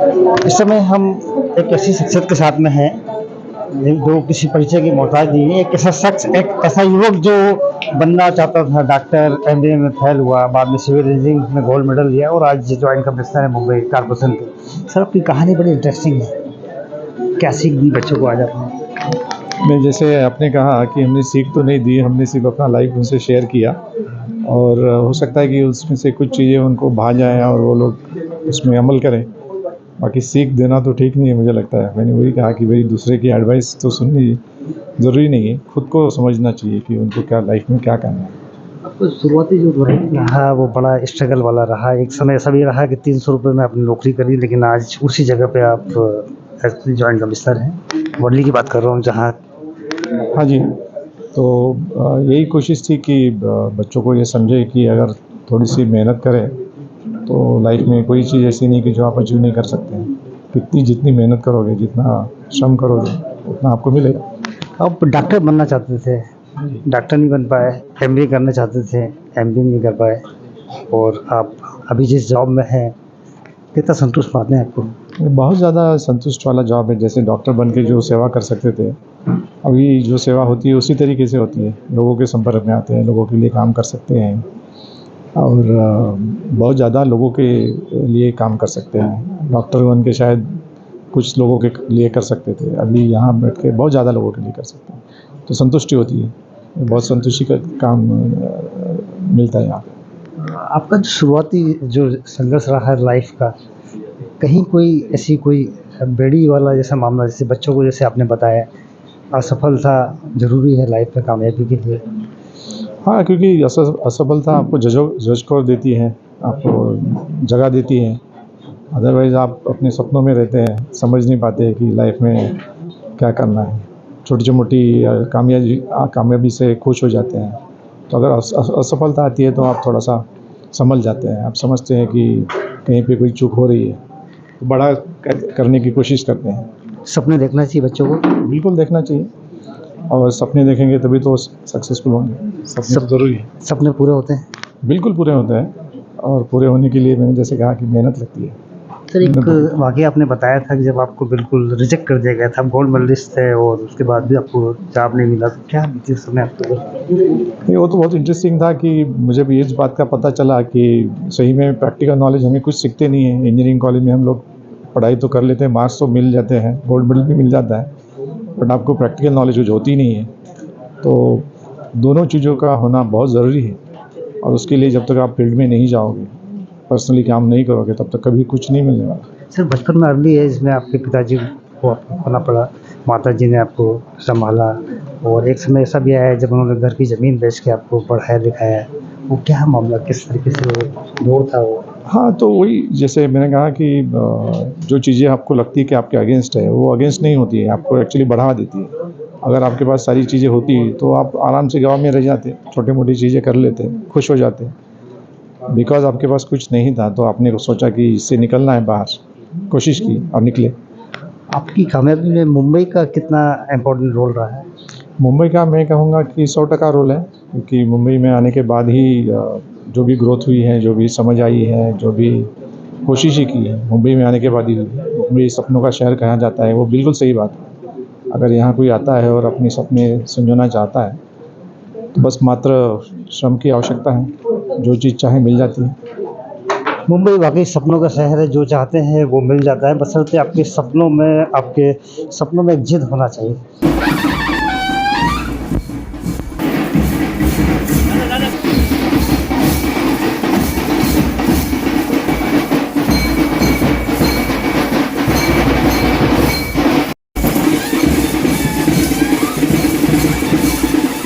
इस समय हम एक ऐसी शख्सियत के साथ में हैं जो किसी परिचय की मोहताज नहीं है। एक ऐसा शख्स, एक ऐसा युवक जो बनना चाहता था, डॉक्टर, एमबीए में फेल हुआ, बाद में सिविल इंजीनियरिंग में गोल्ड मेडल लिया और आज ज्वाइंट कमिश्नर है मुंबई कॉर्पोरेशन के। सर, आपकी कहानी बड़ी इंटरेस्टिंग है। क्या सीख दी बच्चों को आज आपने? मैं जैसे आपने कहा कि हमने सीख तो नहीं दी, हमने सिर्फ अपना लाइफ उनसे शेयर किया और हो सकता है कि उसमें से कुछ चीज़ें उनको भा जाएँ और वो लोग उसमें अमल करें। बाकी सीख देना तो ठीक नहीं है, मुझे लगता है। मैंने वही कहा कि भाई दूसरे की एडवाइस तो सुननी ज़रूरी नहीं है, खुद को समझना चाहिए कि उनको क्या लाइफ में क्या करना है। आपको शुरुआती जो दौर रहा वो बड़ा स्ट्रगल वाला रहा। एक समय ऐसा भी रहा कि 300 रुपये में आपने नौकरी करी, लेकिन आज उसी जगह पे आप जॉइंट कमिश्नर हैं। वर्ली की बात कर रहा हूँ जहाँ। हाँ जी, तो यही कोशिश थी कि बच्चों को ये समझे कि अगर थोड़ी सी मेहनत करें तो लाइफ में कोई चीज़ ऐसी नहीं कि जो आप अचीव नहीं कर सकते हैं। जितनी मेहनत करोगे, जितना श्रम करोगे, उतना आपको मिलेगा। आप डॉक्टर बनना चाहते थे, डॉक्टर नहीं बन पाए। एमबीए करना चाहते थे, एमबीए नहीं कर पाए। और आप अभी जिस जॉब में हैं, कितना संतुष्ट पाते हैं आपको? बहुत ज़्यादा संतुष्ट वाला जॉब है। जैसे डॉक्टर बन के जो सेवा कर सकते थे, अभी जो सेवा होती है उसी तरीके से होती है। लोगों के संपर्क में आते हैं, लोगों के लिए काम कर सकते हैं और बहुत ज़्यादा लोगों के लिए काम कर सकते हैं। डॉक्टर बन के शायद कुछ लोगों के लिए कर सकते थे, अभी यहाँ बैठ के बहुत ज़्यादा लोगों के लिए कर सकते हैं। तो संतुष्टि होती है, बहुत संतुष्टि का काम मिलता है यहाँ पे। आपका जो शुरुआती जो संघर्ष रहा है लाइफ का, कहीं कोई ऐसी कोई बेड़ी वाला जैसा मामला, जैसे बच्चों को जैसे आपने बताया, असफलता ज़रूरी है लाइफ में कामयाबी के लिए? हाँ, क्योंकि असफलता आपको झकझोर देती है, आपको जगह देती है। अदरवाइज़ आप अपने सपनों में रहते हैं, समझ नहीं पाते कि लाइफ में क्या करना है। छोटी-मोटी कामयाबी से खुश हो जाते हैं। तो अगर असफलता आती है तो आप थोड़ा-सा संभल जाते हैं। आप समझते हैं कि कहीं पे कोई चूक हो रही है, तो बड़ा करने की कोशिश करते हैं। सपने देखना चाहिए बच्चों को? बिल्कुल देखना चाहिए और सपने देखेंगे तभी तो सक्सेसफुल होंगे। सपने तो ज़रूरी है। सपने पूरे होते हैं? बिल्कुल पूरे होते हैं और पूरे होने के लिए मैंने जैसे कहा कि मेहनत लगती है। सर, एक वाक़या आपने बताया था कि जब आपको बिल्कुल रिजेक्ट कर दिया गया था, आप गोल्ड मेडलिस्ट थे और उसके बाद भी आपको जॉब नहीं मिला, तो क्या बीती उस समय आपके ऊपर? नहीं, वो तो बहुत इंटरेस्टिंग था कि मुझे भी इस बात का पता चला कि सही में प्रैक्टिकल नॉलेज हमें कुछ सीखते नहीं है। इंजीनियरिंग कॉलेज में हम लोग पढ़ाई तो कर लेते हैं, मार्क्स तो मिल जाते हैं, गोल्ड मेडल भी मिल जाता है, बट आपको प्रैक्टिकल नॉलेज कुछ होती नहीं है। तो दोनों चीज़ों का होना बहुत ज़रूरी है और उसके लिए जब तक आप फील्ड में नहीं जाओगे, पर्सनली काम नहीं करोगे, तब तक कभी कुछ नहीं मिलने वाला। सर, बचपन में अर्ली एज में आपके पिताजी को आपको खोना पड़ा, माताजी ने आपको सँभाला और एक समय ऐसा भी आया जब उन्होंने घर की ज़मीन बेच के आपको पढ़ाया लिखाया। वो क्या मामला, किस तरीके से वो दौर था वो? हाँ, तो वही जैसे मैंने कहा कि जो चीज़ें आपको लगती है कि आपके अगेंस्ट है, वो अगेंस्ट नहीं होती है, आपको एक्चुअली बढ़ावा देती है। अगर आपके पास सारी चीज़ें होती तो आप आराम से गाँव में रह जाते, छोटी-मोटी चीज़ें कर लेते, खुश हो जाते। बिकॉज़ आपके पास कुछ नहीं था तो आपने सोचा कि इससे निकलना है बाहर, कोशिश की और निकले। आपकी कामयाबी में मुंबई का कितना इम्पोर्टेंट रोल रहा है? मुंबई का मैं कहूँगा कि 100% रोल है, क्योंकि मुंबई में आने के बाद ही जो भी ग्रोथ हुई है, जो भी समझ आई है, जो भी कोशिशें की है, मुंबई में आने के बाद ही हुई है। मुंबई सपनों का शहर कहा जाता है, वो बिल्कुल सही बात है। अगर यहाँ कोई आता है और अपने सपने संजोना चाहता है, तो बस मात्र श्रम की आवश्यकता है, जो चीज़ चाहे मिल जाती है। मुंबई वाक़ई सपनों का शहर है, जो चाहते हैं वो मिल जाता है, बशर्ते आपके सपनों में एक ज़िद होना चाहिए।